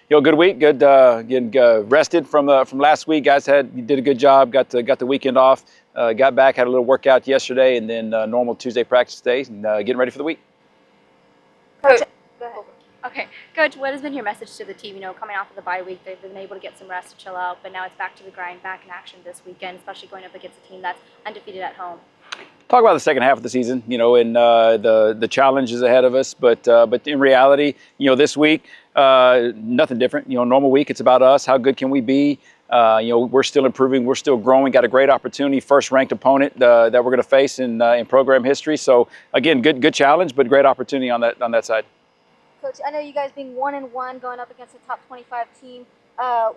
Good week. Good, getting rested from last week. Guys did a good job. Got the weekend off. Got back, had a little workout yesterday, and then normal Tuesday practice day, and getting ready for the week. Coach, go ahead. Okay, Coach, what has been your message to the team? Coming off of the bye week, they've been able to get some rest to chill out, but now it's back to the grind, back in action this weekend, especially going up against a team that's undefeated at home. Talk about the second half of the season, and the challenges ahead of us. But in reality, this week, nothing different. Normal week, it's about us. How good can we be? We're still improving. We're still growing. Got a great opportunity. First-ranked opponent that we're going to face in program history. So again, good challenge, but great opportunity on that side. Coach, I know you guys being 1-1 going up against a top 25 team.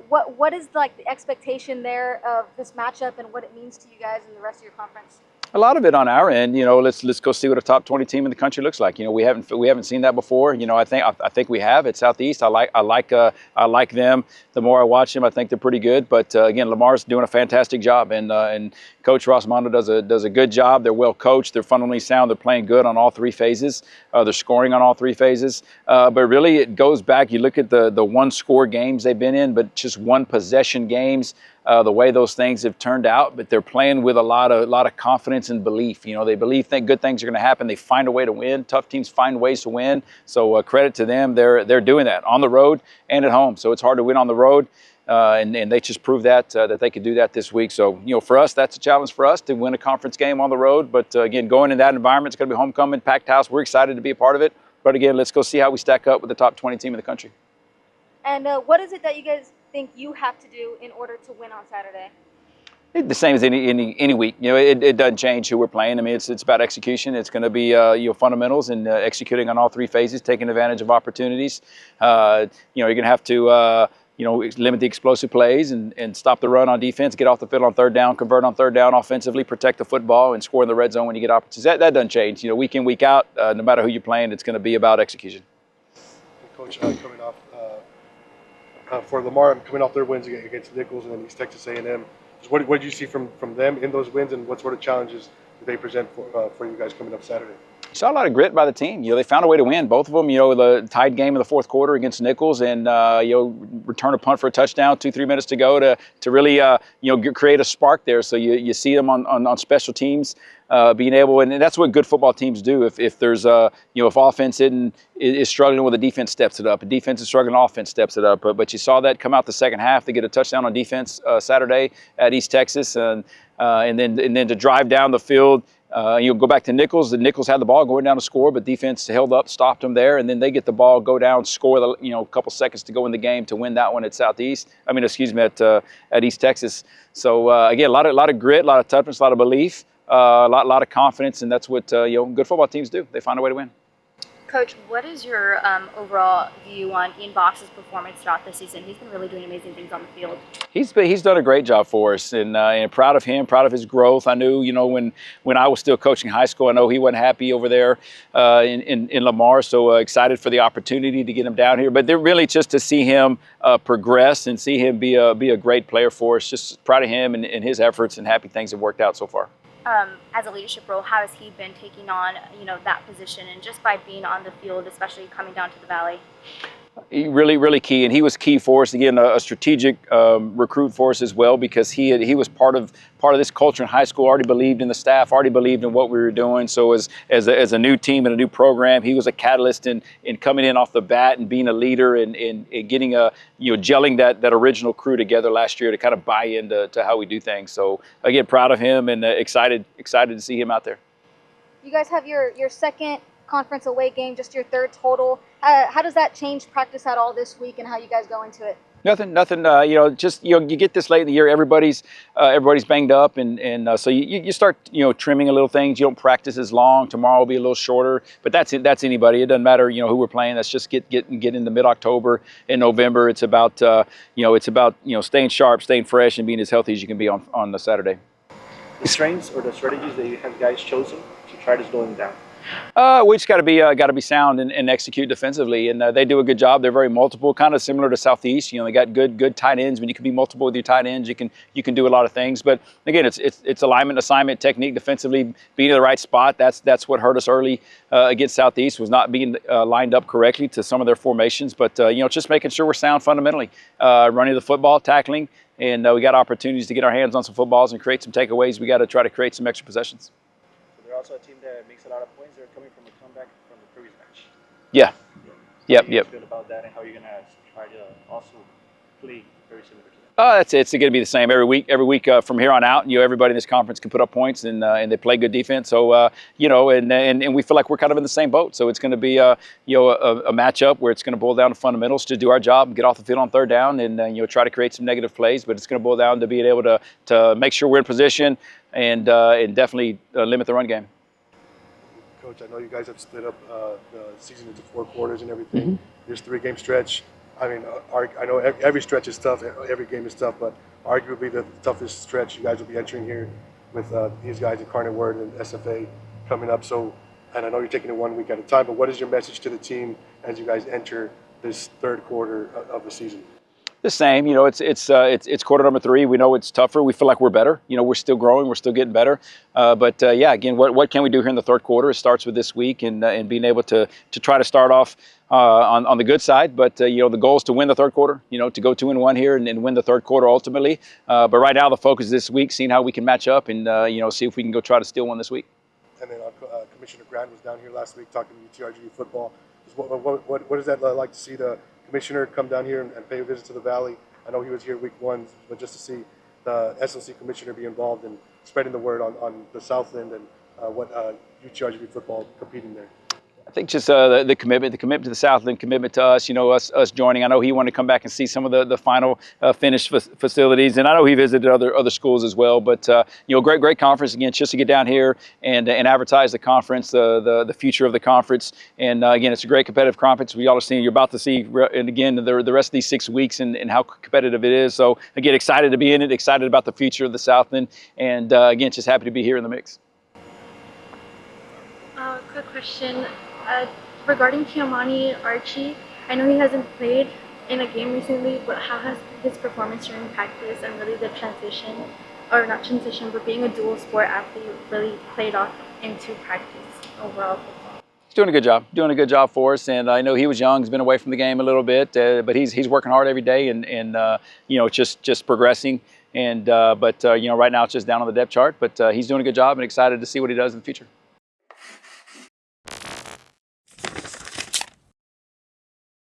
What is the expectation there of this matchup and what it means to you guys and the rest of your conference? A lot of it on our end, let's go see what a top 20 team in the country looks like. We haven't seen that before. I think we have at Southeast. I like them. The more I watch them, I think they're pretty good. But again, Lamar's doing a fantastic job, and Coach Rossmondo does a good job. They're well coached. They're fundamentally sound. They're playing good on all three phases. They're scoring on all three phases. But really, it goes back. You look at the one-score games they've been in, but just one possession games. The way those things have turned out, but they're playing with a lot of confidence and belief. They believe good things are going to happen. They find a way to win. Tough teams find ways to win. So credit to them. They're doing that on the road and at home. So it's hard to win on the road, and they just proved that they could do that this week. So for us, that's a challenge for us to win a conference game on the road. But again, going in that environment, it's going to be homecoming, packed house. We're excited to be a part of it. But again, let's go see how we stack up with the top 20 team in the country. And what is it that you guys think you have to do in order to win on Saturday? The same as any week. It doesn't change who we're playing. I mean, it's about execution. It's going to be fundamentals and executing on all three phases, taking advantage of opportunities. You're going to have to limit the explosive plays and stop the run on defense, get off the field on third down, convert on third down offensively, protect the football, and score in the red zone when you get opportunities. That doesn't change. Week in, week out, no matter who you're playing, it's going to be about execution. Coach, coming off for Lamar, coming off their wins against Nichols and then East Texas A&M, what did you see from them in those wins, and what sort of challenges do they present for you guys coming up Saturday? Saw a lot of grit by the team. They found a way to win. Both of them, the tied game in the fourth quarter against Nichols, and return a punt for a touchdown, 2-3 minutes to go to really create a spark there. So you see them on special teams being able, and that's what good football teams do. If there's if offense is struggling, well, the defense steps it up. If defense is struggling, offense steps it up. But you saw that come out the second half. They get a touchdown on defense Saturday at East Texas, and then to drive down the field. Go back to Nichols. The Nichols had the ball going down to score, but defense held up, stopped them there, and then they get the ball, go down, score. A couple seconds to go in the game to win that one at at East Texas. So again, a lot of grit, a lot of toughness, a lot of belief, a lot of confidence, and that's what good football teams do. They find a way to win. Coach, what is your overall view on Ian Box's performance throughout the season? He's been really doing amazing things on the field. He's done a great job for us, and proud of him, proud of his growth. I knew, when I was still coaching high school, I know he wasn't happy over there in Lamar. So excited for the opportunity to get him down here. But they're really just to see him progress and see him be a great player for us. Just proud of him and his efforts, and happy things have worked out so far. As a leadership role, how has he been taking on, that position, and just by being on the field, especially coming down to the Valley? Really key, and he was key for us. Again, a strategic recruit for us as well, because he was part of this culture in high school. Already believed in the staff, already believed in what we were doing. So as a new team and a new program, he was a catalyst in coming in off the bat and being a leader and getting gelling that original crew together last year to kind of buy into how we do things. So again, proud of him and excited to see him out there. You guys have your second conference away game, just your third total. How does that change practice at all this week, and how you guys go into it? Nothing. You get this late in the year, everybody's banged up, and so you start trimming a little things. You don't practice as long. Tomorrow will be a little shorter, but that's anybody. It doesn't matter who we're playing. That's just get into mid-October and November. It's about staying sharp, staying fresh, and being as healthy as you can be on the Saturday. The strengths or the strategies that you have guys chosen to try this going down? We just got to be sound and execute defensively, and they do a good job. They're very multiple, kind of similar to Southeast. You know, they got good tight ends. When you can be multiple with your tight ends, you can do a lot of things. But again, it's alignment, assignment, technique, defensively, being in the right spot. That's what hurt us early against Southeast, was not being lined up correctly to some of their formations. But you know, just making sure we're sound fundamentally, running the football, tackling, and we got opportunities to get our hands on some footballs and create some takeaways. We got to try to create some extra possessions. They're also a team that makes a lot of points. They're coming from a comeback from the previous match. Yeah. How do you Yep. feel about that, and how you're gonna try to also play very similar to them? That's it. It's going to be the same every week. Every week from here on out, you know, everybody in this conference can put up points, and they play good defense. So you know, and we feel like we're kind of in the same boat. So it's going to be you know, a matchup where it's going to boil down to fundamentals to do our job, get off the field on third down, and you know, try to create some negative plays. But it's going to boil down to being able to make sure we're in position and definitely limit the run game. Coach, I know you guys have split up the season into 4 quarters and everything. This 3-game stretch. I mean, I know every stretch is tough, every game is tough, but arguably the toughest stretch you guys will be entering here with these guys, Incarnate Word and SFA, coming up. So, and I know you're taking it 1 week at a time, but what is your message to the team as you guys enter this 3rd quarter of the season? The same, you know, it's quarter number 3. We know it's tougher. We feel like we're better. You know, we're still growing. We're still getting better. But yeah, again, what can we do here in the 3rd quarter? It starts with this week and being able to try to start off on the good side. But you know, the goal is to win the 3rd quarter. You know, to go 2-1 here and win the 3rd quarter ultimately. But right now, the focus is this week, seeing how we can match up and you know, see if we can go try to steal one this week. And then Commissioner Grant was down here last week talking to UTRGV football. What is that like to see the commissioner come down here and pay a visit to the Valley? I know he was here week 1, but just to see the SLC commissioner be involved in spreading the word on the South End and what UTRGV football competing there. I think just the commitment to the Southland, commitment to us, you know, us joining. I know he wanted to come back and see some of the final finished facilities, and I know he visited other schools as well. But you know, great conference again, just to get down here and advertise the conference, the future of the conference. And again, it's a great competitive conference. We all are seeing, you're about to see, and again, the rest of these 6 weeks and how competitive it is. So again, excited to be in it, excited about the future of the Southland, and again, just happy to be here in the mix. Quick question. Regarding Kiamani Archie, I know he hasn't played in a game recently, but how has his performance during practice and really the transition, or not transition, but being a dual sport athlete really played off into practice overall? He's doing a good job for us, and I know he was young. He's been away from the game a little bit, but he's working hard every day, and you know, just progressing. And but you know, right now it's just down on the depth chart, but he's doing a good job, and excited to see what he does in the future.